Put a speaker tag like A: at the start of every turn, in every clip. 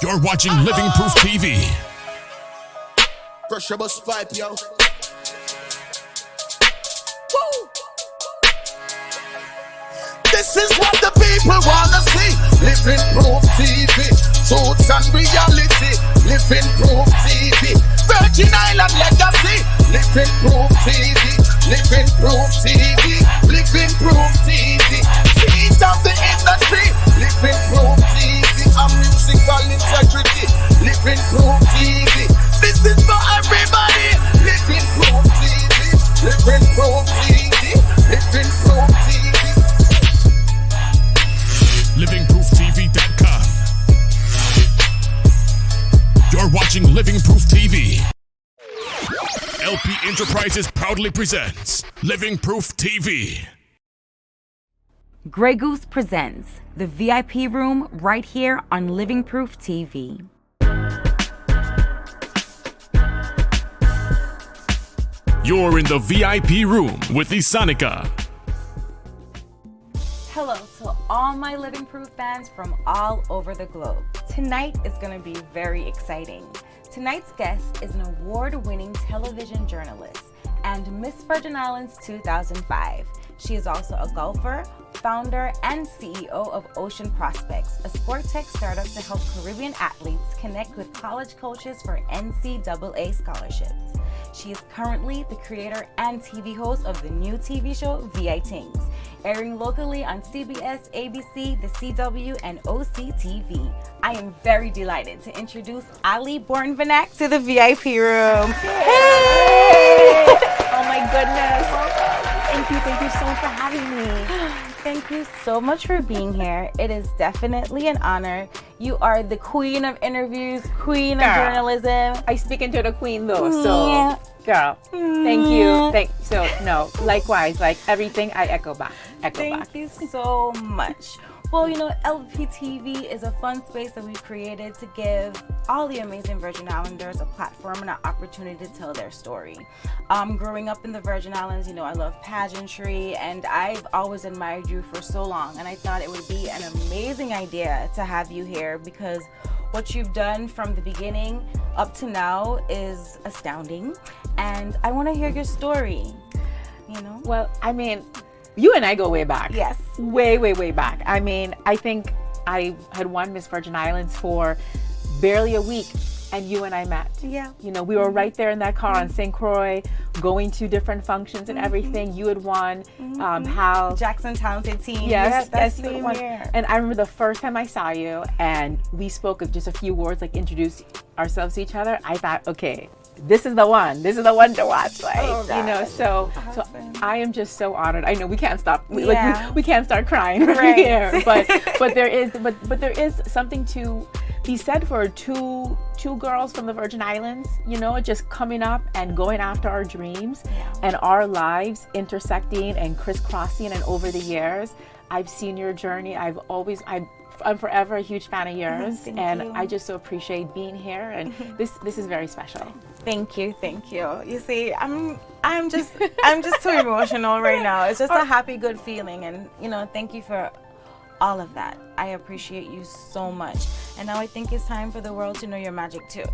A: You're watching Living Proof TV.
B: Pressure bus pipe, yo. Woo! This is what the people wanna see. Living Proof TV. Truths and reality. Living Proof TV. Virgin Island legacy. Living Proof TV. Living Proof TV. Living Proof TV. Seeds of the industry. Living Proof TV. And musical integrity. Living Proof TV. This is for everybody. Living Proof TV. Living Proof TV. Living Proof TV.
A: LivingProofTV.com. You're watching Living Proof TV. LP Enterprises proudly presents Living Proof TV.
C: Grey Goose presents the VIP room right here on Living Proof TV.
A: You're in the VIP room with Isonica.
C: Hello to all my Living Proof fans from all over the globe. Tonight is going to be very exciting. Tonight's guest is an award-winning television journalist and Miss Virgin Islands 2005. She is also a golfer, founder, and CEO of Ocean Prospects, a sport tech startup to help Caribbean athletes connect with college coaches for NCAA scholarships. She is currently the creator and TV host of the new TV show VI Tings, airing locally on CBS, ABC, The CW, and OCTV. I am very delighted to introduce Ali Bornvanak to the VIP room. Hey!
D: Oh my goodness. Thank you so much for having me.
C: Thank you so much for being here. It is definitely an honor. You are the queen of interviews, queen of journalism.
D: I speak into the queen though, so girl, thank you. No, likewise, like everything I echo back.
C: Thank you so much. Well, you know, Lptv is a fun space that we've created to give all the amazing Virgin Islanders a platform and an opportunity to tell their story. Growing up in the Virgin Islands, you know, I love pageantry, and I've always admired you for so long, and I thought it would be an amazing idea to have you here because what you've done from the beginning up to now is astounding, and I want to hear your story, you know?
D: Well, I mean, you and I go way back.
C: Yes.
D: Way back. I mean, I think I had won Miss Virgin Islands for barely a week, and you and I met.
C: Yeah.
D: You know, we were right there in that car on St. Croix, going to different functions and everything. You had won. Hal
C: Jackson Talented Team.
D: Yes,
C: you
D: you
C: had
D: won.
C: won.
D: And I remember the first time I saw you, and we spoke of just a few words, like introduce ourselves to each other. I thought, okay, this is the one. This is the one to watch. Like, you know, so I am just so honored. I know we can't stop. We can't start crying right here. But there is something to be said for two girls from the Virgin Islands, you know, just coming up and going after our dreams and our lives intersecting and crisscrossing. And over the years, I've seen your journey. I'm forever a huge fan of yours, and I just so appreciate being here. And this is very special.
C: Thank you. You see, I'm just too emotional right now. It's just a happy, good feeling, and you know, thank you for all of that. I appreciate you so much. And now I think it's time for the world to know your magic too.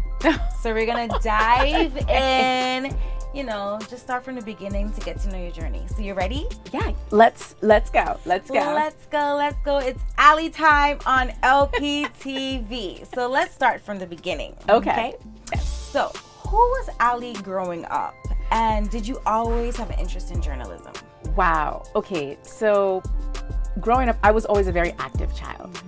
C: So we're gonna dive in. You know, just start from the beginning to get to know your journey. So you ready?
D: Yeah, let's go. Let's go.
C: It's Ali time on Lptv. So let's start from the beginning.
D: Okay.
C: So who was Ali growing up? And did you always have an interest in journalism?
D: Wow. Okay. So growing up, I was always a very active child.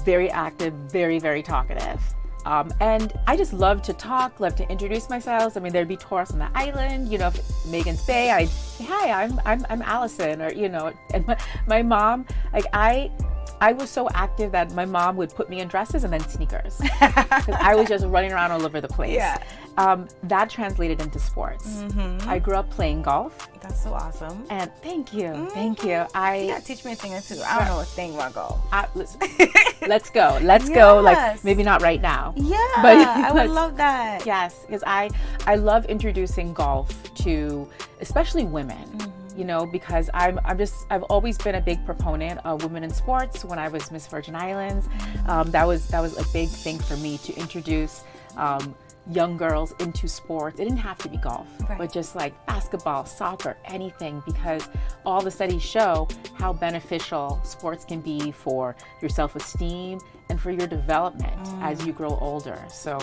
D: Very active, very, very talkative. And I just love to talk, love to introduce myself. I mean, there'd be tourists on the island, you know, Megan's Bay, I'd say, hi, I'm Alison, or, you know, and my mom, like I was so active that my mom would put me in dresses and then sneakers because I was just running around all over the place.
C: Yeah.
D: That translated into sports. I grew up playing golf.
C: That's so awesome.
D: And thank you.
C: You gotta teach me a thing or two. I don't know a thing about golf.
D: Listen, let's go. Let's go. Like, maybe not right now.
C: Yeah,
D: but
C: I would love that.
D: Yes, because I love introducing golf to especially women. you know, because I've always been a big proponent of women in sports. When I was Miss Virgin Islands, that was a big thing for me to introduce young girls into sports. It didn't have to be golf, but just like basketball, soccer, anything, because all the studies show how beneficial sports can be for your self-esteem and for your development as you grow older. So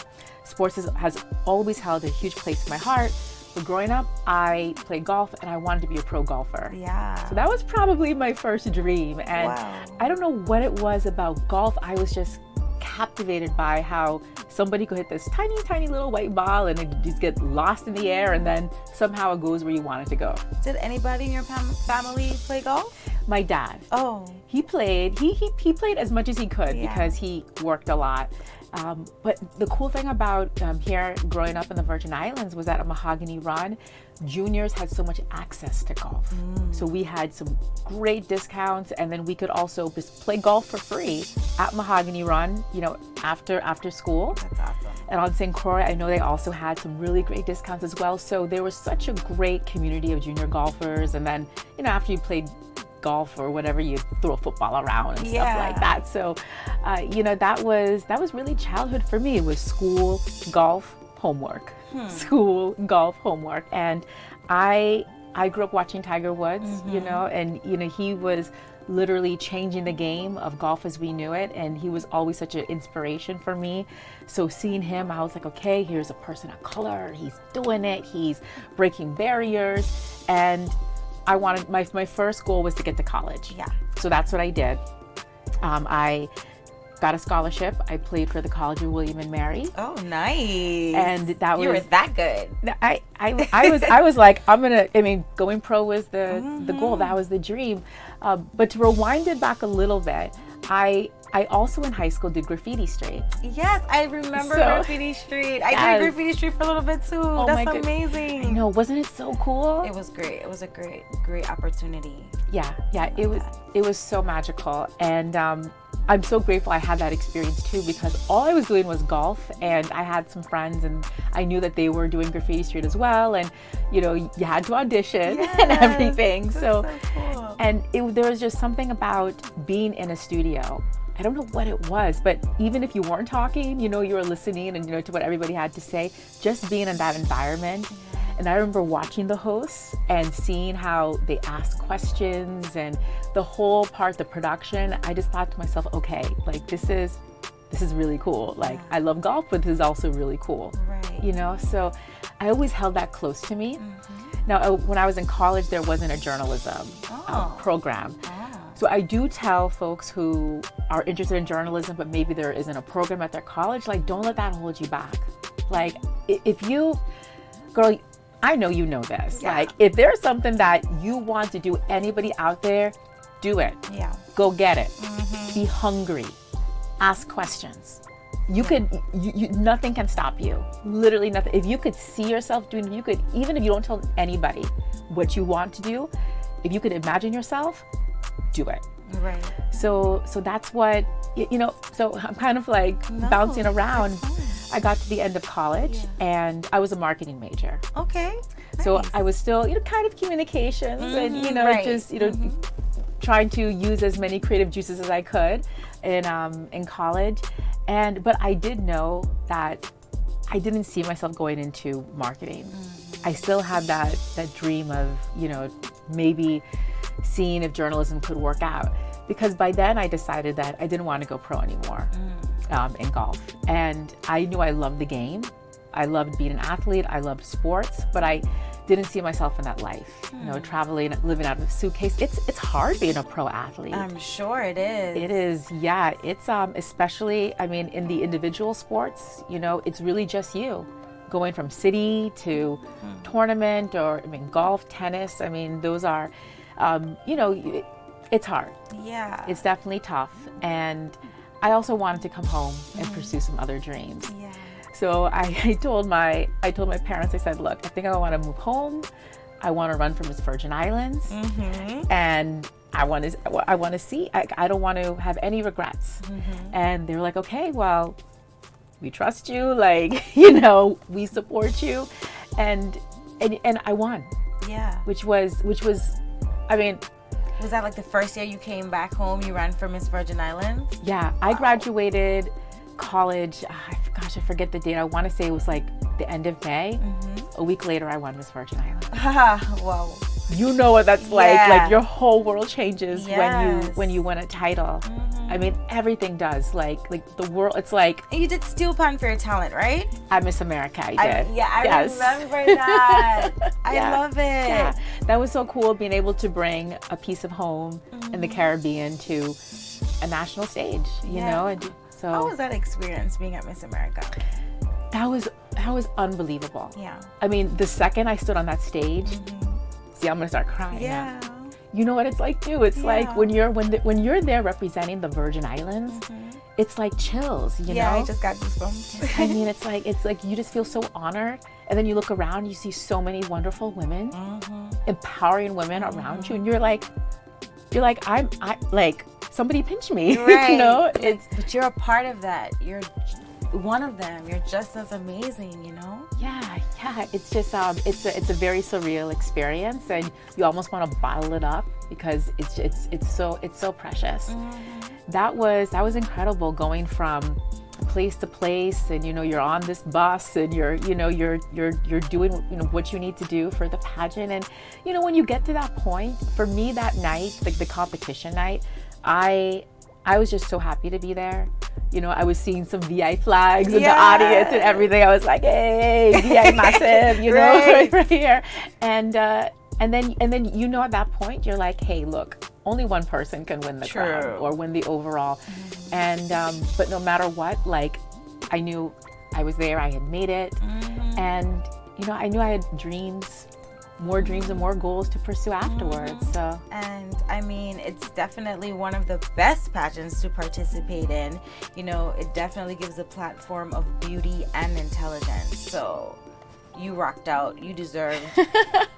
D: sports has always held a huge place in my heart. But growing up, I played golf and I wanted to be a pro golfer.
C: Yeah.
D: So that was probably my first dream. And I don't know what it was about golf. I was just captivated by how somebody could hit this tiny, tiny little white ball and it just get lost in the air, and then somehow it goes where you want it to go.
C: Did anybody in your family play golf?
D: My dad.
C: Oh.
D: He played. He played as much as he could because he worked a lot. But the cool thing about here growing up in the Virgin Islands was that at Mahogany Run, juniors had so much access to golf. So we had some great discounts, and then we could also just play golf for free at Mahogany Run, you know, after school.
C: That's awesome.
D: And on St. Croix, I know they also had some really great discounts as well. So there was such a great community of junior golfers. And then, you know, after you played golf or whatever, you throw a football around and stuff like that. So, you know, that was really childhood for me. It was school, golf, homework. School, golf, homework. And I grew up watching Tiger Woods, you know, and, you know, he was literally changing the game of golf as we knew it. And he was always such an inspiration for me. So seeing him, I was like, okay, here's a person of color. He's doing it. He's breaking barriers. And I wanted, my first goal was to get to college.
C: Yeah.
D: So that's what I did. I got a scholarship. I played for the College of William and Mary.
C: Oh, nice.
D: And that was...
C: You were that good.
D: I was like, going pro was the goal. That was the dream. But to rewind it back a little bit, I also in high school did Graffiti Street.
C: Yes, I remember Graffiti Street. I did Graffiti Street for a little bit too.
D: Oh,
C: that's amazing.
D: I know, wasn't it so cool?
C: It was great. It was a great opportunity.
D: Yeah, it was so magical. And I'm so grateful I had that experience too, because all I was doing was golf, and I had some friends and I knew that they were doing Graffiti Street as well. And, you know, you had to audition and everything. So cool. And there was just something about being in a studio. I don't know what it was, but even if you weren't talking, you know, you were listening and, you know, to what everybody had to say, just being in that environment. And I remember watching the hosts and seeing how they asked questions and the whole part, the production. I just thought to myself, okay, like this is really cool. Like I love golf, but this is also really cool.
C: Right.
D: You know, so I always held that close to me. Now, when I was in college, there wasn't a journalism program. So I do tell folks who are interested in journalism, but maybe there isn't a program at their college, like don't let that hold you back. Like if you, girl, I know you know this. Yeah. Like if there's something that you want to do, anybody out there, do it.
C: Yeah.
D: Go get it. Be hungry. Ask questions. You could, nothing can stop you. Literally nothing. If you could see yourself doing, you could, even if you don't tell anybody what you want to do, if you could imagine yourself, do it.
C: Right.
D: So that's what, you know, so I'm kind of like bouncing around. I got to the end of college and I was a marketing major.
C: Okay. Nice.
D: So I was still, you know, kind of communications and, you know, just, you know, trying to use as many creative juices as I could in college. But I did know that I didn't see myself going into marketing. I still had that dream of, you know, maybe seeing if journalism could work out, because by then I decided that I didn't want to go pro anymore in golf. And I knew I loved the game. I loved being an athlete. I loved sports, but I didn't see myself in that life. You know, traveling, living out of a suitcase. It's hard being a pro athlete.
C: I'm sure it is.
D: It is, yeah. It's especially, I mean, in the individual sports, you know, it's really just you. Going from city to tournament, or I mean, golf, tennis. I mean, those are, you know, it's hard.
C: Yeah.
D: It's definitely tough. And I also wanted to come home and pursue some other dreams.
C: Yeah.
D: So I told my parents, I said, look, I think I want to move home. I want to run for Miss Virgin Islands. And I want to see, I don't want to have any regrets. And they were like, okay, well, we trust you. Like, you know, we support you. And I won.
C: Yeah.
D: which was, I mean,
C: Was that like the first year you came back home, you ran for Miss Virgin Islands?
D: yeah, I graduated college, gosh, I forget the date. I want to say it was like the end of May. A week later, I won Miss Virgin Islands.
C: Wow.
D: You know what that's like.
C: Yeah.
D: Like your whole world changes
C: Yes.
D: when you win a title. I mean, everything does. Like the world. It's like
C: And you did Steel Pan for your talent, right?
D: at Miss America, I did.
C: I remember that. I
D: Yeah.
C: love it.
D: Yeah, that was so cool being able to bring a piece of home in the Caribbean to a national stage. You
C: Yeah.
D: know, and so
C: How was that experience being at Miss America?
D: that was unbelievable.
C: Yeah.
D: I mean, the second I stood on that stage, see, I'm gonna start crying.
C: Yeah.
D: Now. You know what it's like too. It's like
C: Yeah.
D: when you're there representing the Virgin Islands, it's like chills. You
C: Yeah,
D: know.
C: I just got goosebumps.
D: I mean, it's like you just feel so honored, and then you look around, you see so many wonderful women, empowering women around you, and you're like, I like somebody pinch me.
C: Right.
D: You know,
C: But you're a part of that. You're one of them. You're just as amazing, you know?
D: yeah. It's just it's a very surreal experience, and you almost want to bottle it up because it's so precious. That was incredible, going from place to place, and you know you're on this bus, and you're doing what you need to do for the pageant, and you know when you get to that point, for me that night, like the competition night, I was just so happy to be there. You know, I was seeing some VI flags in the audience and everything. I was like, hey, VI massive, you know, right here. And then you know at that point you're like, hey, look, only one person can win the crown or win the overall. And but no matter what, like I knew I was there, I had made it. And you know, I knew I had more dreams and more goals to pursue afterwards. So,
C: and I mean, it's definitely one of the best pageants to participate in. You know, it definitely gives a platform of beauty and intelligence. So you rocked out. You deserve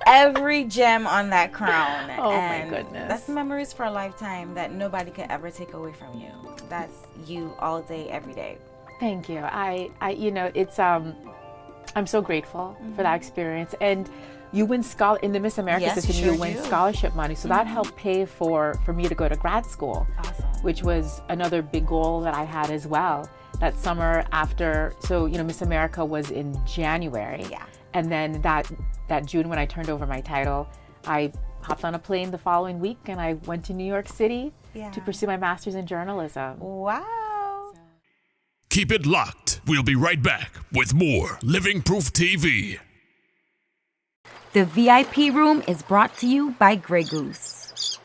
C: every gem on that crown.
D: Oh
C: and
D: my goodness.
C: That's memories for a lifetime that nobody could ever take away from you. That's you all day, every day.
D: thank you. I you know, it's I'm so grateful for that experience. And you win in the Miss America
C: Yes,
D: system,
C: you
D: you win
C: do.
D: scholarship money. So that helped pay for me to go to grad school,
C: Awesome.
D: which was another big goal that I had as well. That summer after, so you know, Miss America was in January.
C: Yeah.
D: And then that June when I turned over my title, I hopped on a plane the following week and I went to New York City to pursue my master's in journalism.
C: Wow.
A: Keep it locked. We'll be right back with more Living Proof TV.
C: The VIP room is brought to you by Grey Goose.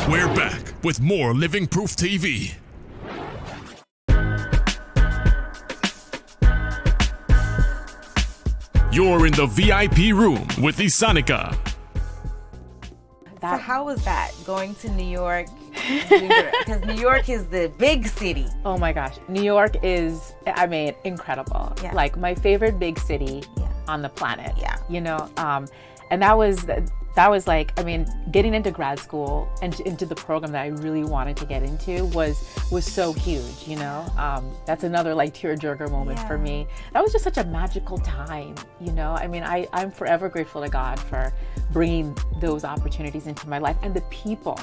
A: We're back with more Living Proof TV. You're in the VIP room with Isanica.
C: So how was that going to New York? Because New York is the big city.
D: Oh my gosh, New York is, I mean, incredible.
C: Yeah.
D: Like my favorite big city
C: Yeah.
D: on the planet.
C: Yeah.
D: You know, and that was like, I mean, getting into grad school and into the program that I really wanted to get into was so huge, you know. That's another like tearjerker moment for me. That was just such a magical time, you know. I mean, I'm forever grateful to God for bringing those opportunities into my life and the people.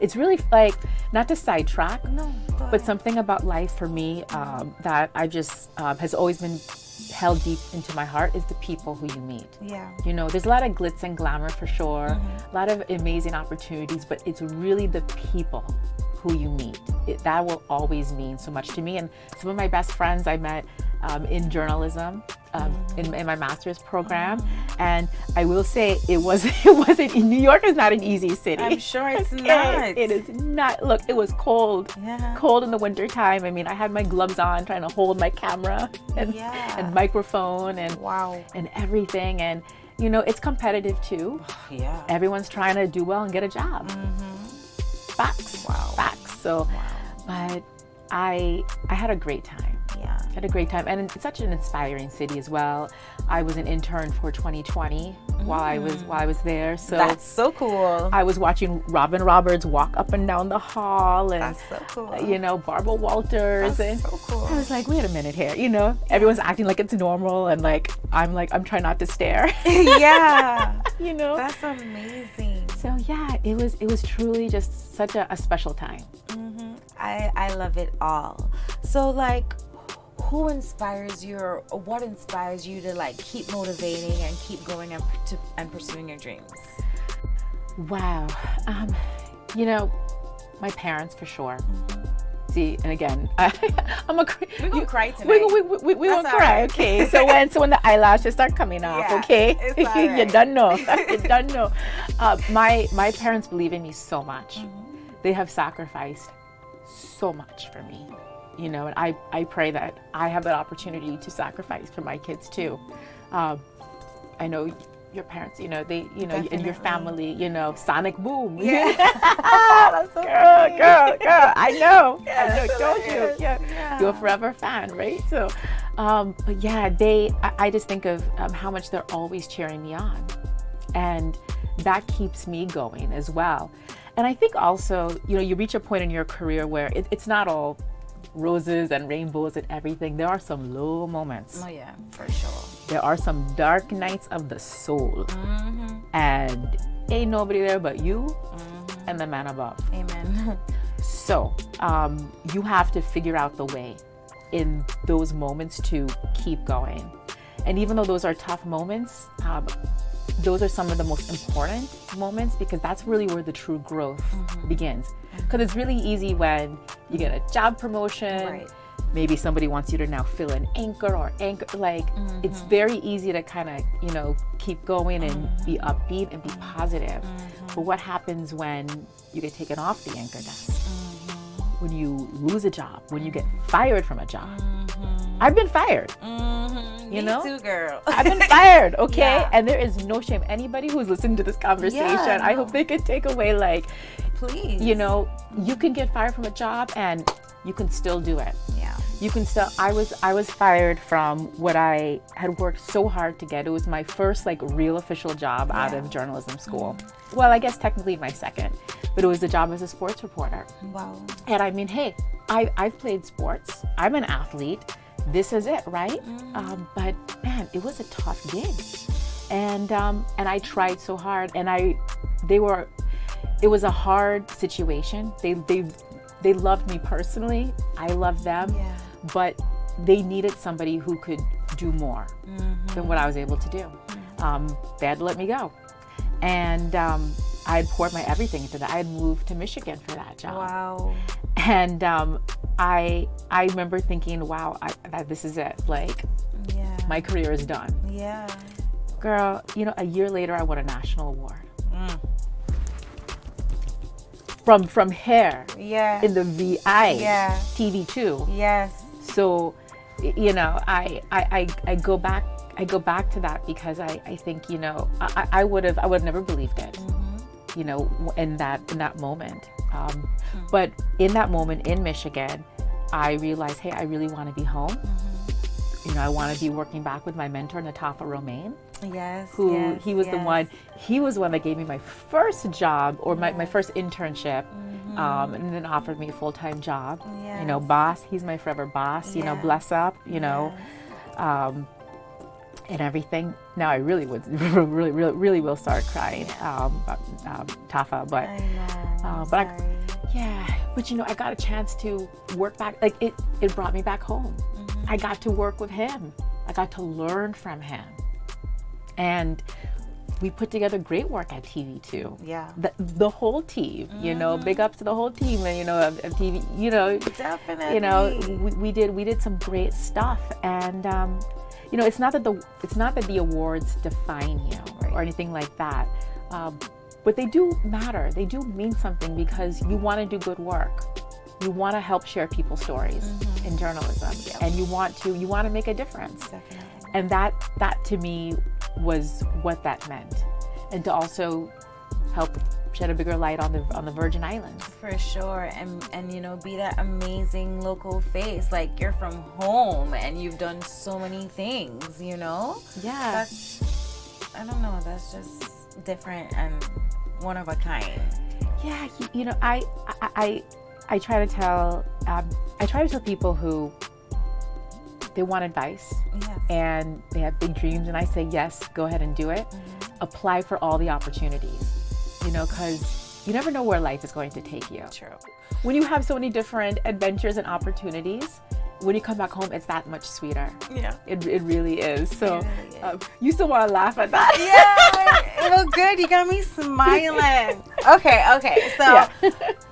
D: It's really like, not to sidetrack,
C: No, go
D: but
C: ahead.
D: something about life for me that I just has always been held deep into my heart is the people who you meet.
C: Yeah.
D: You know, there's a lot of glitz and glamour for sure, a lot of amazing opportunities, but it's really the people who you meet. That will always mean so much to me. And some of my best friends I met in journalism, in my master's program. And I will say it wasn't, New York is not an easy city.
C: I'm sure it's not.
D: It is not. Look, it was cold.
C: Yeah.
D: Cold in the winter time. I mean, I had my gloves on trying to hold my camera and microphone and and everything. And you know, it's competitive too.
C: Yeah.
D: Everyone's trying to do well and get a job. Facts. Facts. So, but I had a great time.
C: Yeah.
D: I had a great time, and it's such an inspiring city as well. I was an intern for 2020 while I was there. So
C: that's so cool.
D: I was watching Robin Roberts walk up and down the hall, and
C: that's so cool.
D: You know, Barbara Walters.
C: That's so cool.
D: I was like, wait a minute here. You know, everyone's acting like it's normal, and I'm trying not to stare.
C: Yeah.
D: You know,
C: that's amazing.
D: So yeah, it was truly just such a special time.
C: I love it all. So like, who inspires you, or what inspires you to like keep motivating and keep going and pursuing your dreams?
D: Wow. You know, my parents for sure. See, and again, I'm a.
C: We're gonna cry tonight.
D: We won't cry. Right. Okay. So when the eyelashes start coming off, okay,
C: it's all right.
D: You done know. You done know. My parents believe in me so much. They have sacrificed so much for me. You know, and I pray that I have that opportunity to sacrifice for my kids too. I know your parents, you know,
C: Definitely.
D: and your family, you know, sonic boom.
C: Yeah.
D: That's so girl. I know. Don't you?
C: Yeah.
D: You're a forever fan, right? So, but yeah, I just think of how much they're always cheering me on, and that keeps me going as well. And I think also, you know, you reach a point in your career where it's not all roses and rainbows and everything. There are some low moments.
C: Oh yeah, for sure.
D: There are some dark nights of the soul. And ain't nobody there but you and the man above.
C: Amen.
D: So you have to figure out the way in those moments to keep going. And even though those are tough moments, those are some of the most important moments, because that's really where the true growth begins. Because it's really easy when you get a job promotion,
C: Right.
D: maybe somebody wants you to now fill an anchor, like it's very easy to kind of, you know, keep going and be upbeat and be positive. But what happens when you get taken off the anchor desk? When you lose a job, when you get fired from a job? I've been fired. You know?
C: Me too, girl.
D: I've been fired, okay?
C: Yeah.
D: And there is no shame. Anybody who's listening to this conversation, I hope they can take away, like,
C: please,
D: you know, you can get fired from a job and you can still do it.
C: Yeah.
D: You can still, I was fired from what I had worked so hard to get. It was my first like real official job out of journalism school. Well, I guess technically my second, but it was a job as a sports reporter.
C: Wow.
D: And I mean, hey, I've played sports. I'm an athlete. This is it, right? But man, it was a tough gig, and I tried so hard, and it was a hard situation. They loved me personally. I loved them, but they needed somebody who could do more than what I was able to do. They had to let me go, and I had poured my everything into that. I had moved to Michigan for that job.
C: Wow.
D: And I remember thinking, wow, this is it. Like, my career is done.
C: Yeah.
D: Girl, you know, a year later, I won a national award. From Hair.
C: Yeah.
D: In the VI.
C: Yeah.
D: TV2.
C: Yes.
D: So, you know, I go back to that because I think, you know, I would have never believed it. You know, in that moment. But in that moment in Michigan, I realized, hey, I really want to be home. You know, I want to be working back with my mentor, Natafa Romaine.
C: Yes.
D: He was the one that gave me my first job, or my first internship, and then offered me a full-time job. You know, boss, he's my forever boss, you know, bless up, you know, and everything. Now I really really will start crying, Tafa, but
C: I know.
D: but you know, I got a chance to work back. Like it brought me back home. I got to work with him. I got to learn from him. And we put together great work at TV2.
C: Yeah.
D: The whole team, you know, big ups to the whole team, you know, of TV, you know.
C: Definitely.
D: You know, we did some great stuff. And, you know, it's not that the awards define you or anything like that. But they do matter. They do mean something because you want to do good work. You want to help share people's stories in journalism, and you want to make a difference.
C: Definitely.
D: And that to me was what that meant, and to also help shed a bigger light on the Virgin Islands.
C: For sure, and you know, be that amazing local face. Like, you're from home and you've done so many things. You know.
D: Yeah.
C: I don't know. That's just different and one of a kind.
D: Yeah. You know, I try to tell people who they want advice and they have big dreams, and I say, yes, go ahead and do it. Apply for all the opportunities, you know, because you never know where life is going to take you.
C: True.
D: When you have so many different adventures and opportunities, when you come back home, it's that much sweeter.
C: Yeah.
D: It really is. So
C: It really is.
D: you still want to laugh at that?
C: Yeah, it was good. You got me smiling. Okay. So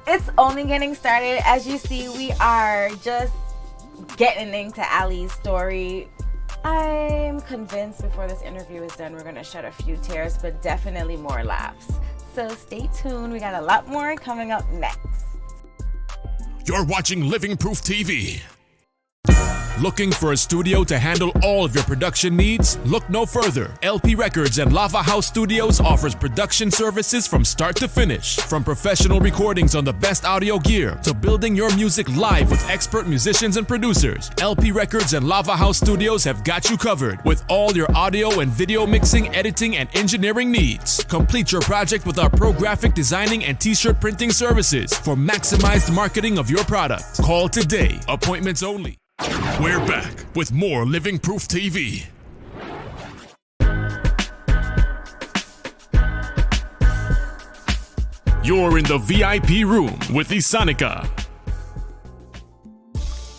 C: it's only getting started. As you see, we are just getting into Ali's story. I'm convinced before this interview is done, we're going to shed a few tears, but definitely more laughs. So stay tuned. We got a lot more coming up next.
A: You're watching Living Proof TV. Looking for a studio to handle all of your production needs? Look no further. LP Records and Lava House Studios offers production services from start to finish. From professional recordings on the best audio gear to building your music live with expert musicians and producers, LP Records and Lava House Studios have got you covered with all your audio and video mixing, editing, and engineering needs. Complete your project with our pro graphic designing and t-shirt printing services for maximized marketing of your product. Call today. Appointments only. We're back with more Living Proof TV. You're in the VIP room with Isanica.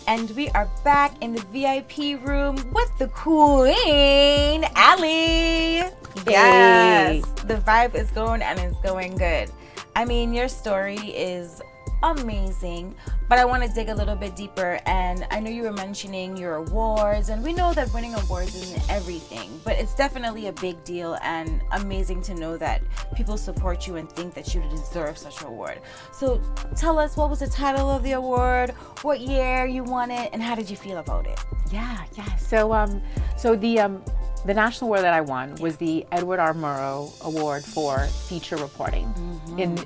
C: And we are back in the VIP room with the Queen, Ali. Yes, the vibe is going and it's going good. I mean, your story is amazing, but I want to dig a little bit deeper. And I know you were mentioning your awards, and we know that winning awards isn't everything, but it's definitely a big deal and amazing to know that people support you and think that you deserve such an award. So tell us, what was the title of the award, what year you won it, and how did you feel about it?
D: Yeah. So the national award that I won was the Edward R. Murrow Award for Feature Reporting.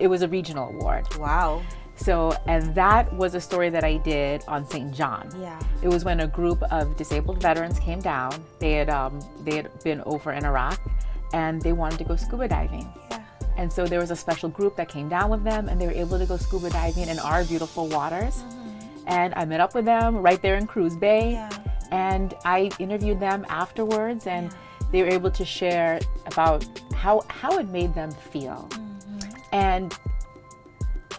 D: It was a regional award.
C: Wow.
D: So, and that was a story that I did on St. John.
C: Yeah.
D: It was when a group of disabled veterans came down. They had been over in Iraq, and they wanted to go scuba diving.
C: Yeah.
D: And so there was a special group that came down with them, and they were able to go scuba diving in our beautiful waters. And I met up with them right there in Cruz Bay.
C: Yeah.
D: And I interviewed them afterwards, and they were able to share about how it made them feel. And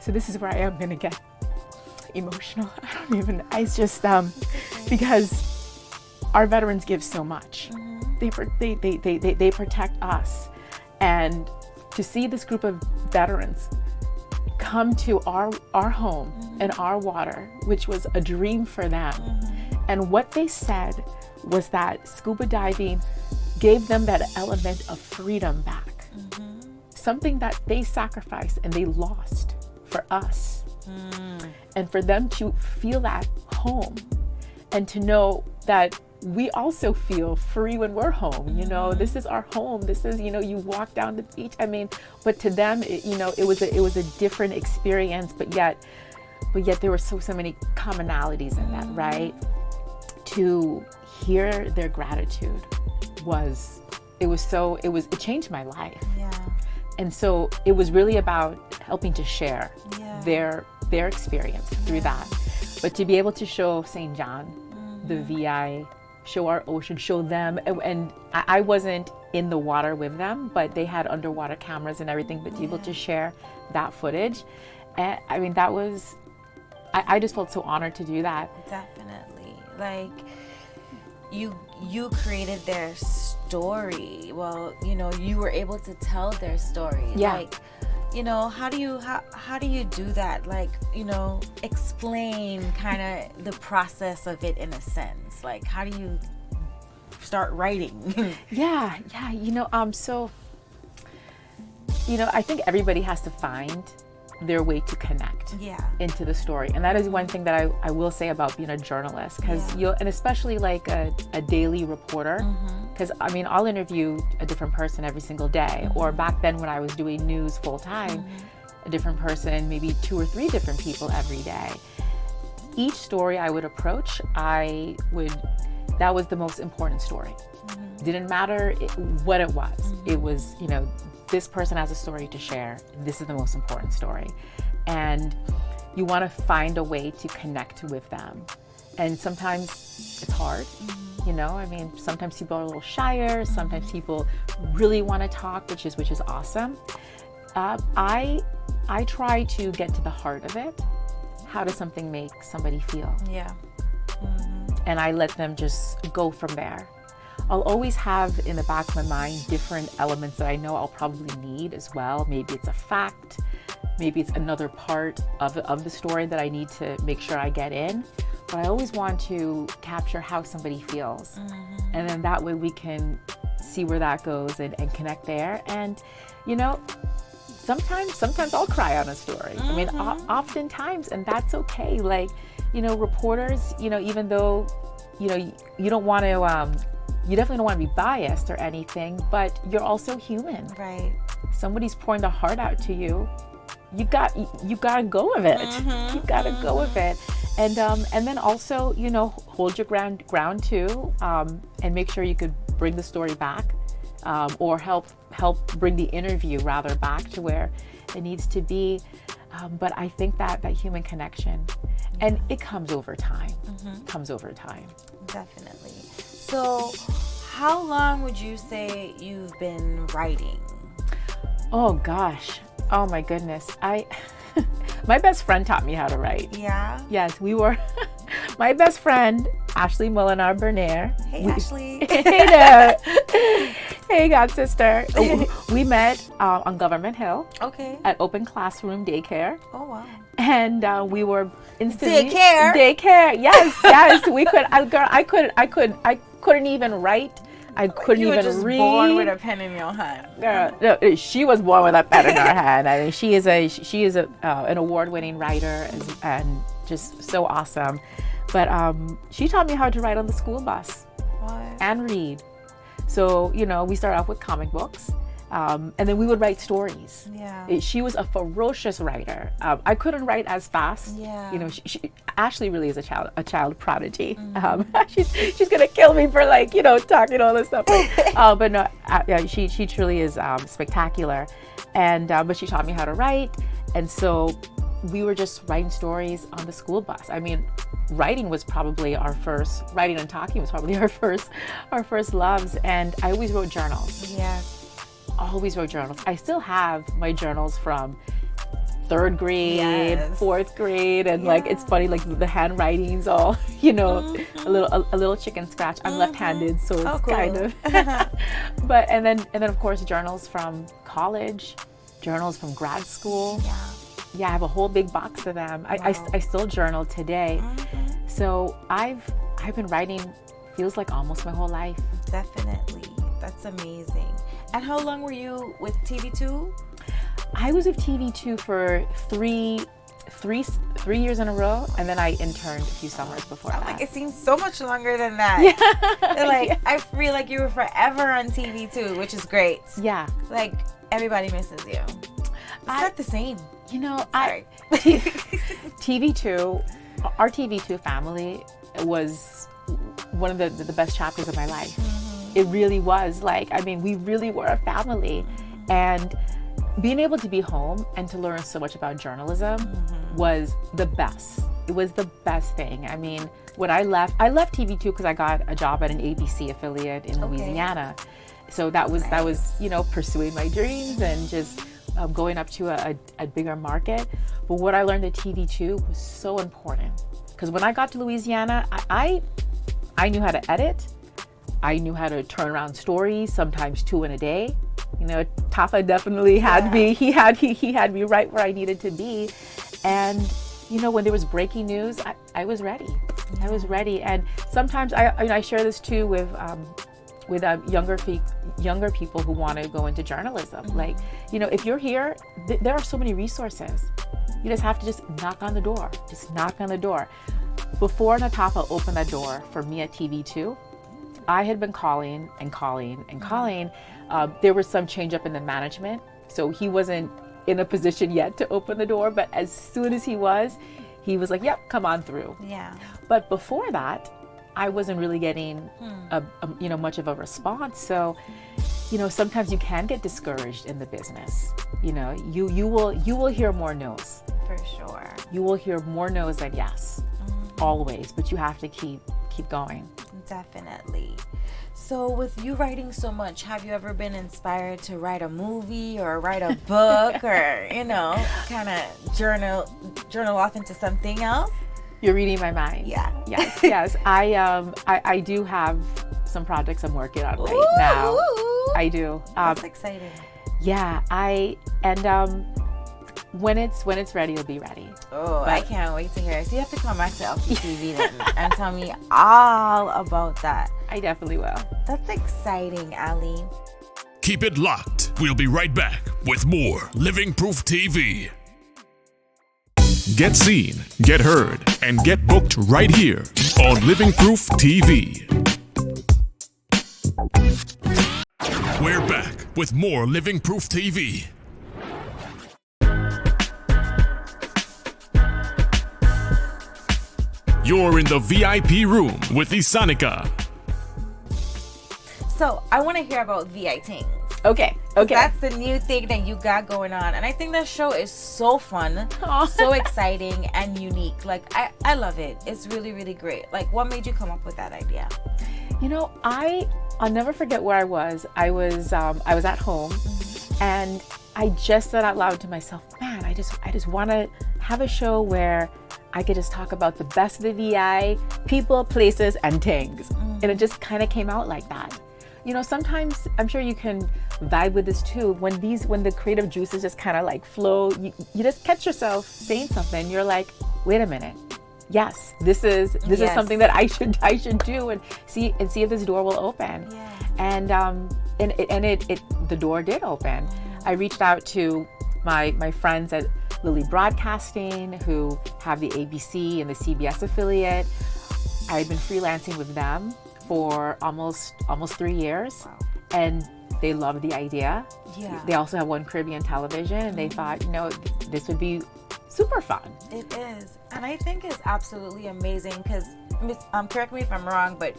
D: so this is where I am going to get emotional. It's just because our veterans give so much. They protect us, and to see this group of veterans come to our home and our water, which was a dream for them. And what they said was that scuba diving gave them that element of freedom back. Something that they sacrificed and they lost for us. And for them to feel that home and to know that we also feel free when we're home. You know, this is our home. This is, you know, you walk down the beach. I mean, but to them, it was a different experience, but yet there were so many commonalities in that, right? To hear their gratitude it changed my life.
C: Yeah.
D: And so it was really about helping to share their experience through that. But to be able to show St. John, the VI, show our ocean, show them, and I wasn't in the water with them, but they had underwater cameras and everything, but to be able to share that footage, and I mean, that was, I just felt so honored to do that.
C: Definitely. Like, you created their story. Well, you know, you were able to tell their story.
D: Yeah.
C: Like, you know, how do you do that? Like, you know, explain kind of the process of it in a sense. Like, how do you start writing?
D: Yeah, you know, so, you know, I think everybody has to find their way to connect into the story. And that is one thing that I will say about being a journalist, because and especially like a daily reporter, because I mean, I'll interview a different person every single day, or back then when I was doing news full time, a different person, maybe 2 or 3 different people every day. Each story I would approach, that was the most important story. Didn't matter what it was. It was, you know, this person has a story to share. This is the most important story. And you want to find a way to connect with them. And sometimes it's hard, you know, I mean, sometimes people are a little shyer. Sometimes people really want to talk, which is awesome. I try to get to the heart of it. How does something make somebody feel?
C: Yeah.
D: And I let them just go from there. I'll always have in the back of my mind different elements that I know I'll probably need as well. Maybe it's a fact, maybe it's another part of the story that I need to make sure I get in. But I always want to capture how somebody feels. And then that way we can see where that goes and connect there. And, you know, sometimes I'll cry on a story. I mean, oftentimes, and that's okay. Like, you know, reporters, you know, even though, you know, you don't want to, you definitely don't want to be biased or anything, but you're also human.
C: Right.
D: Somebody's pouring their heart out to you. You got to go with it. You got to go with it. And then also, you know, hold your ground too, and make sure you could bring the story back, or help bring the interview rather back to where it needs to be. But I think that human connection, and it comes over time. Comes over time.
C: Definitely. So, how long would you say you've been writing?
D: Oh gosh. Oh my goodness. My best friend taught me how to write.
C: Yeah?
D: Yes, we were, my best friend, Ashley Molinar Bernier.
C: Hey, Ashley.
D: Hey there. Hey, God sister. We met on Government Hill.
C: Okay.
D: At Open Classroom Daycare.
C: Oh, wow.
D: And we were instantly
C: Daycare.
D: Yes. We could. I couldn't even write. I couldn't even read. You were just
C: born with a pen in your hand.
D: Girl, no, she was born with a pen in her hand. I mean, she is an award-winning writer and just so awesome. But she taught me how to write on the school bus.
C: What?
D: And read. So, you know, we started off with comic books. And then we would write stories.
C: Yeah.
D: She was a ferocious writer. I couldn't write as fast.
C: Yeah.
D: You know, Ashley really is a child prodigy. She's gonna kill me for, like, you know, talking all this stuff. But no, yeah, she truly is spectacular. And but she taught me how to write, and so we were just writing stories on the school bus. I mean, writing and talking was probably our first loves. And I always wrote journals.
C: Yes.
D: Always wrote journals. I still have my journals from 3rd grade, 4th grade, and like, it's funny, like the handwriting's all, you know, a little chicken scratch. I'm left-handed, so it's
C: cool.
D: kind of. But and then of course journals from college, journals from grad school. Yeah, I have a whole big box of them.
C: Wow.
D: I still journal today. So I've been writing, feels like almost my whole life.
C: Definitely. That's amazing. And how long were you with TV2?
D: I was with TV2 for three years in a row, and then I interned a few summers before that.
C: Like, it seems so much longer than that.
D: Yeah.
C: Like, I feel like you were forever on TV2, which is great.
D: Yeah.
C: Like, everybody misses you. It's not the same.
D: You know,
C: Sorry.
D: TV2, our TV2 family was one of the best chapters of my life. It really was. Like, I mean, we really were a family. And being able to be home and to learn so much about journalism was the best. It was the best thing. I mean, when I left TV2 because I got a job at an ABC affiliate in Louisiana. So that was, you know, pursuing my dreams and just going up to a bigger market. But what I learned at TV2 was so important. Because when I got to Louisiana, I knew how to edit. I knew how to turn around stories, sometimes 2 in a day. You know, Tafa definitely had me. He had me right where I needed to be. And you know, when there was breaking news, I was ready. I was ready. And sometimes I share this too with younger people who want to go into journalism. Like, you know, if you're here, there are so many resources. You just have to just knock on the door. Just knock on the door. Before Natafa opened that door for me at TV2, I had been calling and calling and calling. There was some change up in the management, so he wasn't in a position yet to open the door. But as soon as he was like, "Yep, come on through."
C: Yeah.
D: But before that, I wasn't really getting much of a response. So, you know, sometimes you can get discouraged in the business. You know, you will hear more no's.
C: For sure.
D: You will hear more no's than yes, always. But you have to keep going.
C: Definitely. So with you writing so much, have you ever been inspired to write a movie or write a book or, you know, kind of journal off into something else?
D: You're reading my mind.
C: Yeah.
D: Yes. I do have some projects I'm working on right now. I do.
C: That's exciting.
D: Yeah. When it's ready, it'll be ready.
C: Oh, I can't wait to hear it. So you have to come back to Lptv then and tell me all about that.
D: I definitely will.
C: That's exciting, Ali.
A: Keep it locked. We'll be right back with more Living Proof TV. Get seen, get heard, and get booked right here on Living Proof TV. We're back with more Living Proof TV. You're in the VIP room with Isanica.
C: So I want to hear about VI Things.
D: Okay.
C: That's the new thing that you got going on. And I think that show is so fun, so exciting and unique. Like, I love it. It's really, really great. Like, what made you come up with that idea?
D: You know, I'll never forget where I was. I was at home, and I just said out loud to myself, man, I just want to have a show where I could just talk about the best of the VI, people, places, and things. And it just kind of came out like that. You know, sometimes I'm sure you can vibe with this too. When the creative juices just kind of like flow, you just catch yourself saying something. You're like, wait a minute. Yes, this is something that I should do and see if this door will open.
C: Yeah.
D: And the door did open. I reached out to my friends at Lily Broadcasting who have the ABC and the CBS affiliate. I've been freelancing with them for almost 3 years.
C: Wow.
D: And they loved the idea.
C: Yeah.
D: They also have One Caribbean Television, and they thought, you know, this would be super fun.
C: It is. And I think it's absolutely amazing because, correct me if I'm wrong, but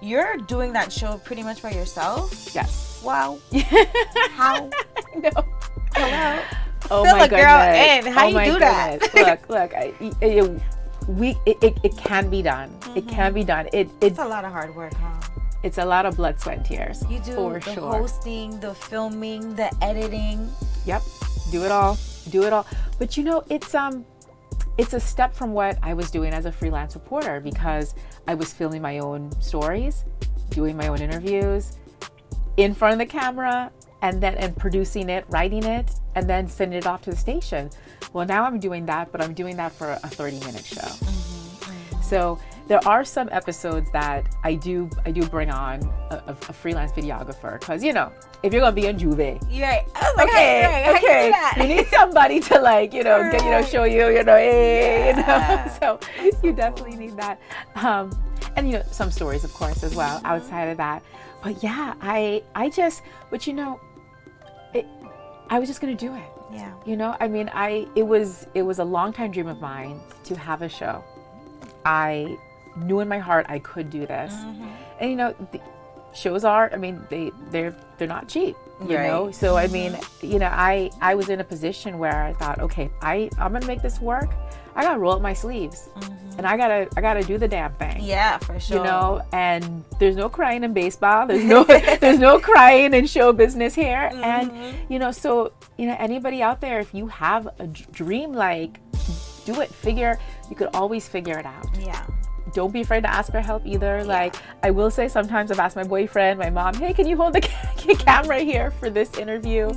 C: you're doing that show pretty much by yourself?
D: Yes.
C: Wow. How?
D: No.
C: Hello?
D: Oh
C: Fill
D: my
C: a
D: goodness.
C: girl in. How you do that?
D: Look. It can be done. It can be done.
C: It's a lot of hard work, huh?
D: It's a lot of blood, sweat, and tears.
C: You do
D: for
C: the
D: sure.
C: hosting, the filming, the editing.
D: Yep. Do it all. But you know, it's a step from what I was doing as a freelance reporter because I was filming my own stories, doing my own interviews in front of the camera, and producing it, writing it, and then sending it off to the station. Well, now I'm doing that, but I'm doing that for a 30-minute show. So there are some episodes that I do bring on a freelance videographer because, you know, if you're gonna be in Juve,
C: Right. I was like,
D: okay, you need somebody to like, you know, show you, you know, hey,
C: Yeah.
D: you know. So you definitely need that, and you know, some stories, of course, as well outside of that. But yeah, but you know, I was just gonna do it.
C: Yeah.
D: You know, I mean, it was a long time dream of mine to have a show. I knew in my heart I could do this, and you know, the shows are. I mean, they're not cheap. You know, so I mean, you know, I was in a position where I thought, okay, I'm gonna make this work. I gotta roll up my sleeves, and I gotta do the damn thing.
C: Yeah, for sure.
D: You know, and there's no crying in baseball. There's no crying in show business here. And you know, so you know, anybody out there, if you have a dream, like, do it. You could always figure it out.
C: Yeah.
D: don't be afraid to ask for help either. Like, I will say sometimes I've asked my boyfriend, my mom, hey, can you hold the camera here for this interview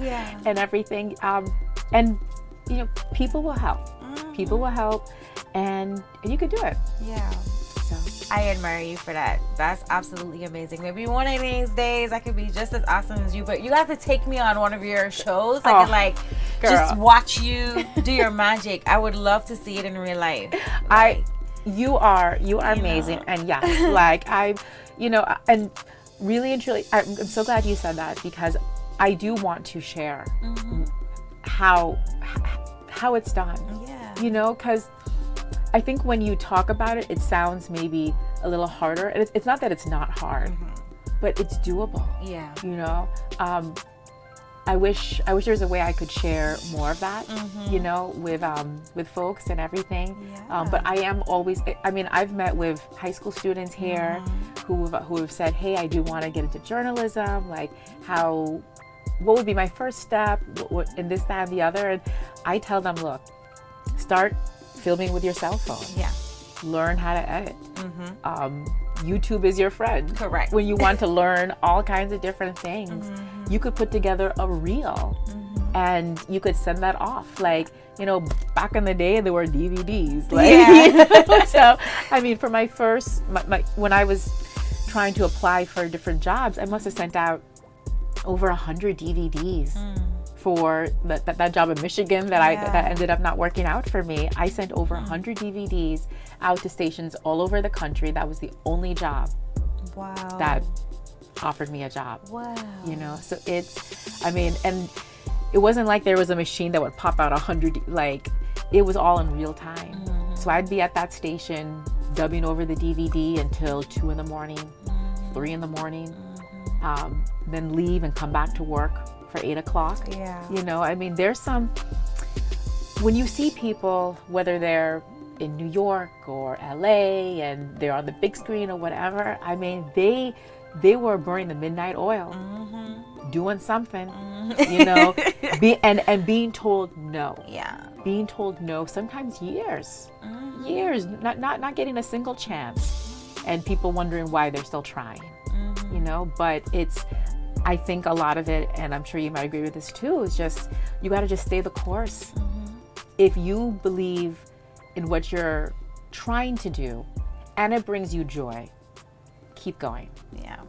D: and everything. And, you know, people will help. People will help, and you can do it.
C: Yeah. I admire you for that. That's absolutely amazing. Maybe one of these days I could be just as awesome as you, but you have to take me on one of your shows. I can like just watch you do your magic. I would love to see it in real life.
D: You are amazing. And yes, like and really and truly, I'm so glad you said that, because I do want to share how it's done. Yeah. You know, because I think when you talk about it, it sounds maybe a little harder. And it's not that it's not hard, but it's doable. Yeah. You know, I wish there was a way I could share more of that, you know, with folks and everything. Yeah. But I am always, I mean, I've met with high school students here who have said, hey, I do want to get into journalism. Like, what would be my first step? What, and this, that, and the other. And I tell them, look, start filming with your cell phone. Yeah. Learn how to edit. YouTube is your friend. Correct. When you want to learn all kinds of different things, you could put together a reel and you could send that off. Like, you know, back in the day, there were DVDs. Like, you know? So, I mean, for my first, when I was trying to apply for different jobs, I must have sent out over 100 DVDs. For that job in Michigan that ended up not working out for me. I sent over 100 DVDs out to stations all over the country. That was the only job that offered me a job. Wow. You know, so I mean, and it wasn't like there was a machine that would pop out 100, like, it was all in real time. So I'd be at that station dubbing over the DVD until 2 in the morning, 3 in the morning, then leave and come back to work for 8 o'clock. Yeah. You know, I mean, there's when you see people, whether they're in New York or LA and they're on the big screen or whatever, I mean, they were burning the midnight oil, doing something, you know, and being told no. Yeah. Being told no, sometimes years, not getting a single chance, and people wondering why they're still trying, you know, but I think a lot of it, and I'm sure you might agree with this too, is just, you got to just stay the course. If you believe in what you're trying to do and it brings you joy, keep going. Yeah.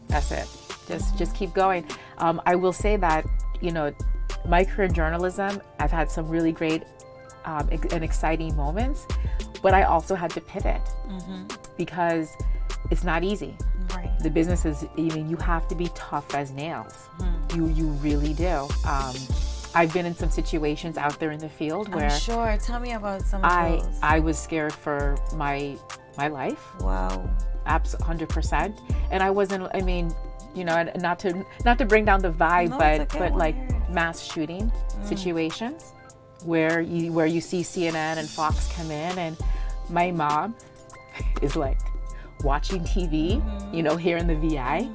D: That's it. Just keep going. I will say that, you know, my career in journalism, I've had some really great and exciting moments, but I also had to pivot because it's not easy. Right. The business is, I mean, you have to be tough as nails. You really do. I've been in some situations out there in the field where... I'm sure. Tell me about some of those. I was scared for my life. Wow. 100%. And I wasn't, I mean, you know, not to bring down the vibe, but like mass shooting situations where you see CNN and Fox come in, and my mom is like watching TV, you know, here in the VI.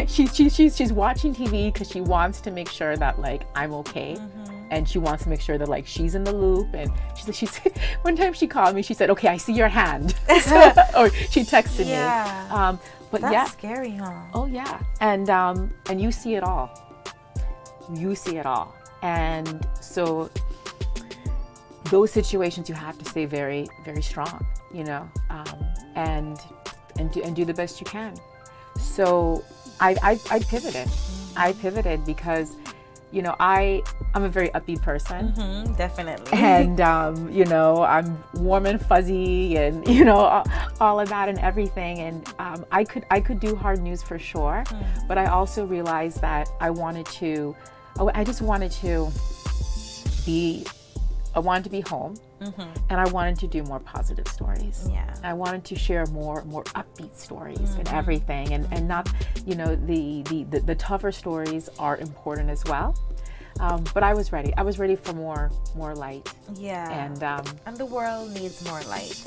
D: She's watching TV because she wants to make sure that, like, I'm okay, and she wants to make sure that, like, she's in the loop. And she's one time she called me, she said, okay, I see your hand. Or she texted me. But that's scary, huh? Oh yeah. And you see it all. And so those situations, you have to stay very, very strong, you know, and do the best you can. So I pivoted. I pivoted because, you know, I'm a very upbeat person. Definitely. And, you know, I'm warm and fuzzy and, you know, all of that and everything. And I could do hard news for sure. But I also realized that I wanted to be home, and I wanted to do more positive stories. Yeah. I wanted to share more upbeat stories and everything, and not, you know, the tougher stories are important as well. But I was ready. I was ready for more light. Yeah. And the world needs more light.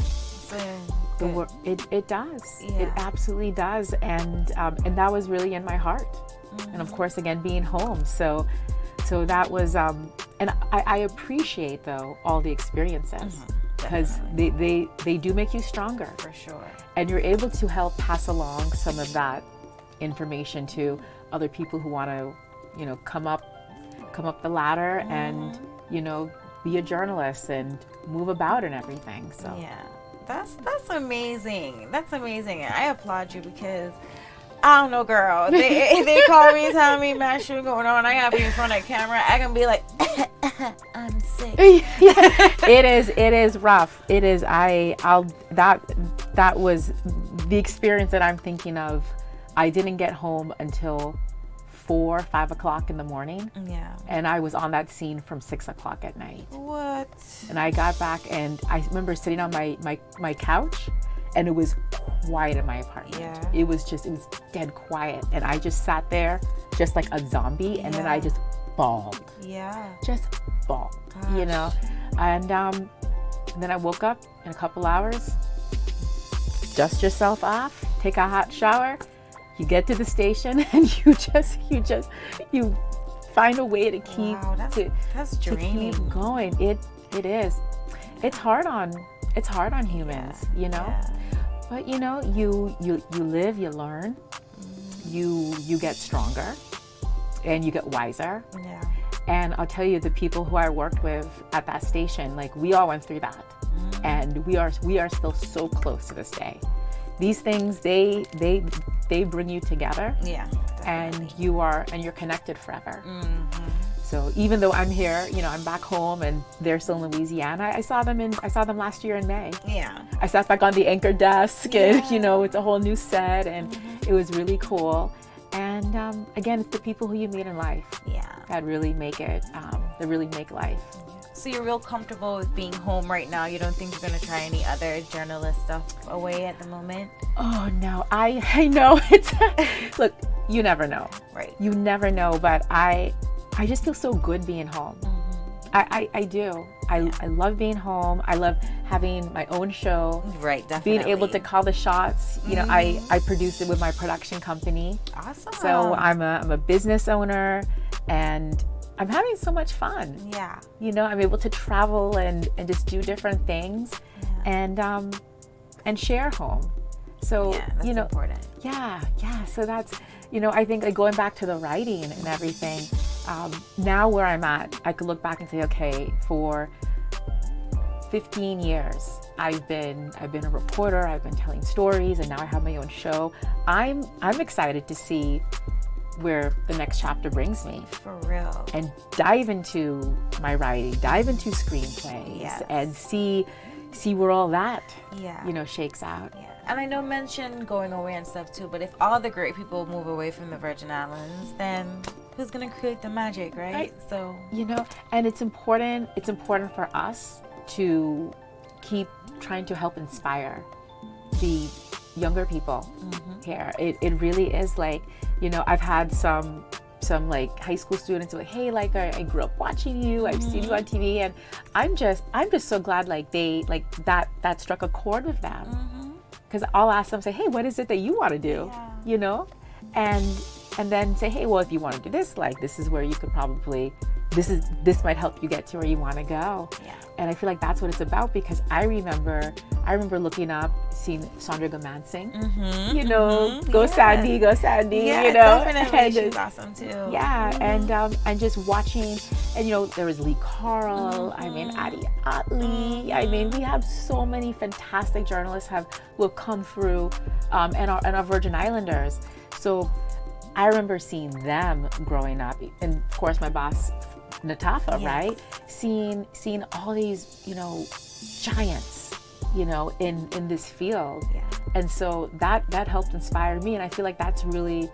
D: It does. Yeah. It absolutely does. And that was really in my heart. And of course, again, being home. So that was, and I appreciate, though, all the experiences because they do make you stronger.
C: For sure.
D: And you're able to help pass along some of that information to other people who want to, you know, come up the ladder and, you know, be a journalist and move about and everything. So
C: yeah, that's amazing. That's amazing. I applaud you because I don't know, girl. They call me, tell me, man, shit going on. I gotta be in front of the camera. I can be like, I'm sick.
D: It is rough. It is. That was the experience that I'm thinking of. I didn't get home until 4, 5 o'clock in the morning.
C: Yeah.
D: And I was on that scene from 6 o'clock at night.
C: What?
D: And I got back and I remember sitting on my couch and it was quiet in my apartment.
C: Yeah.
D: It was dead quiet. And I just sat there just like a zombie and then I just bawled.
C: Yeah.
D: Just bawled,
C: Gosh.
D: you know? And then I woke up in a couple hours, dust yourself off, take a hot shower. You get to the station and you find a way to keep
C: that's draining.
D: To keep going. It is. It's hard on humans, you know.
C: Yeah.
D: But you know, you live, you learn, you get stronger, and you get wiser.
C: Yeah.
D: And I'll tell you, the people who I worked with at that station, like we all went through that, and we are still so close to this day. These things, they bring you together.
C: Yeah.
D: And you're connected forever. So even though I'm here, you know, I'm back home and they're still in Louisiana. I saw them last year in May.
C: Yeah.
D: I sat back on the anchor desk and, you know, it's a whole new set and it was really cool. And again, it's the people who you meet in life that really make it, that really make life.
C: So you're real comfortable with being home right now? You don't think you're going to try any other journalist stuff away at the moment?
D: Oh, no. I know. Look, you never know.
C: Right.
D: You never know, but I just feel so good being home. I do. I love being home. I love having my own show.
C: Right, definitely.
D: Being able to call the shots. You know, I produce it with my production company.
C: Awesome.
D: So I'm a business owner and I'm having so much fun.
C: Yeah.
D: You know, I'm able to travel and just do different things and share home. So,
C: that's
D: you know,
C: important.
D: Yeah. So that's, you know, I think like going back to the writing and everything, now where I'm at, I could look back and say, okay, for 15 years, I've been a reporter, I've been telling stories, and now I have my own show. I'm excited to see where the next chapter brings me.
C: For real.
D: And dive into my writing, dive into screenplays, and see where all that, you know, shakes out.
C: Yeah. And I know mention going away and stuff too, but if all the great people move away from the Virgin Islands, then who's gonna create the magic, right? So,
D: you know, and it's important for us to keep trying to help inspire the younger people here. It really is like, you know, I've had some like high school students who are like, hey, like I grew up watching you, I've seen you on TV, and I'm just so glad like they like that struck a chord with them. Because I'll ask them, say, hey, what is it that you want to do? You know, and then say, hey, well, if you want to do this, like this is where you could probably, this might help you get to where you want to go. And I feel like that's what it's about, because I remember looking up, seeing Sandra Gamansing, you know, go Sandy, you know,
C: definitely.
D: and
C: She's awesome too.
D: And just watching, and you know, there was Lee Carl, I mean, Adi Atley, I mean, we have so many fantastic journalists who have come through, and our Virgin Islanders. So I remember seeing them growing up, and of course my boss Natafa, right? Seeing all these, you know, giants, you know, in this field. And so that helped inspire me, and I feel like that's really, you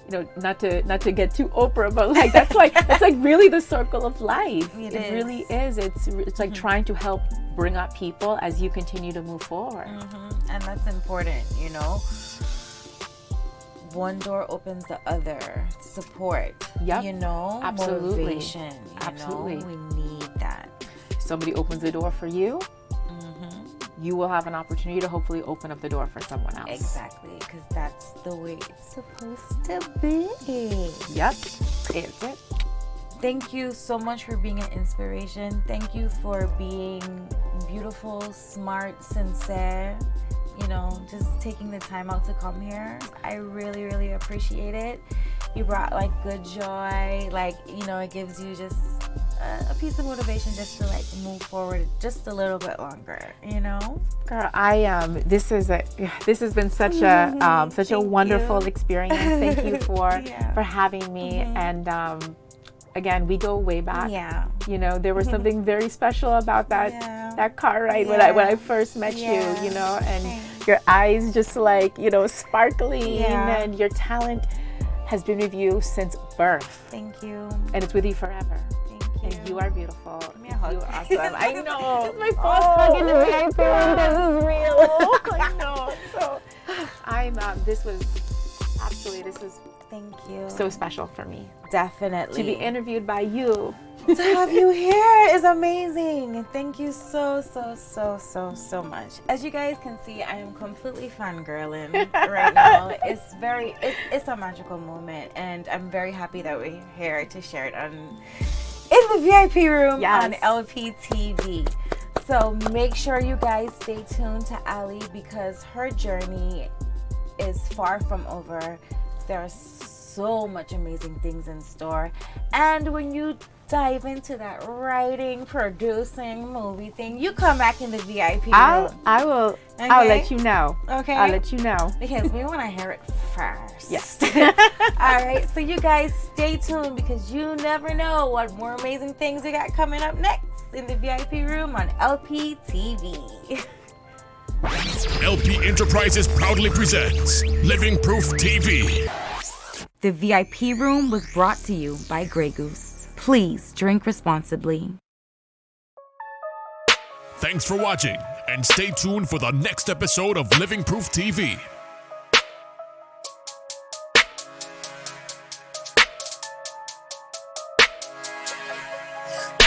D: know, not to get too Oprah, but like that's like really the circle of life. It really is. It's like trying to help bring up people as you continue to move forward.
C: And that's important, you know. One door opens the other. Support. You know,
D: absolutely.
C: Motivation. You know, we need that.
D: Somebody opens the door for you, you will have an opportunity to hopefully open up the door for someone else.
C: Exactly, because that's the way it's supposed to be.
D: Yep, it's it.
C: Thank you so much for being an inspiration. Thank you for being beautiful, smart, sincere. You know, just taking the time out to come here. I really, really appreciate it. You brought like good joy. Like, you know, it gives you just a piece of motivation just to like move forward just a little bit longer, you know.
D: Girl, this has been such a wonderful experience. Thank you for having me. And again, we go way back.
C: Yeah.
D: You know, there was something very special about that car ride when I first met you, you know, and your eyes just like, you know, sparkling, and your talent has been with you since birth.
C: Thank you.
D: And it's with you forever.
C: Thank you.
D: And you are beautiful.
C: Give me a hug.
D: You are awesome. I know.
C: It's my first hug in the VIP room. This is real.
D: I know. So this was
C: thank you.
D: So special for me.
C: Definitely.
D: To be interviewed by you.
C: To have you here is amazing. Thank you so much. As you guys can see, I am completely fangirling right now. It's a magical moment, and I'm very happy that we're here to share it in the VIP room on Lptv. So make sure you guys stay tuned to Ali, because her journey is far from over. There are so much amazing things in store, and when you dive into that writing, producing, movie thing, you come back in the VIP room.
D: I will. Okay? I'll let you know.
C: Okay.
D: I'll let you know.
C: Because we want to hear it first.
D: Yes.
C: All right. So you guys stay tuned, because you never know what more amazing things we got coming up next in the VIP room on Lptv.
A: LP Enterprises proudly presents Living Proof TV.
C: The VIP room was brought to you by Grey Goose. Please drink responsibly.
A: Thanks for watching, and stay tuned for the next episode of Living Proof TV.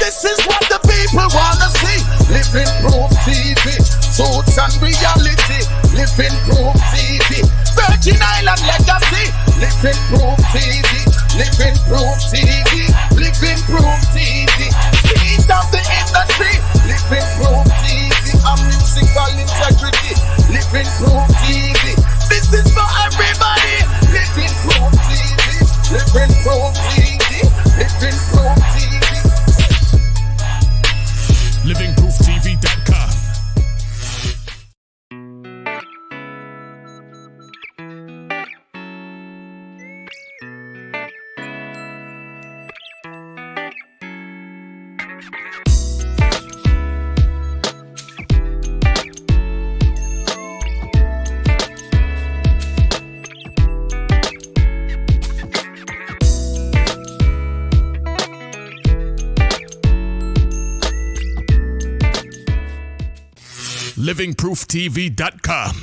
B: This is what the people wanna see. Living Proof TV, truth and reality. Living Proof TV, Virgin Island legacy. Living Proof TV, Living Proof TV, Living Proof TV. Seed of the industry. Living Proof TV, and musical integrity. Living Proof TV, this is for everybody. Living Proof TV, Living Proof TV, Living Proof TV.
A: LivingProofTV.com. LivingProofTV.com.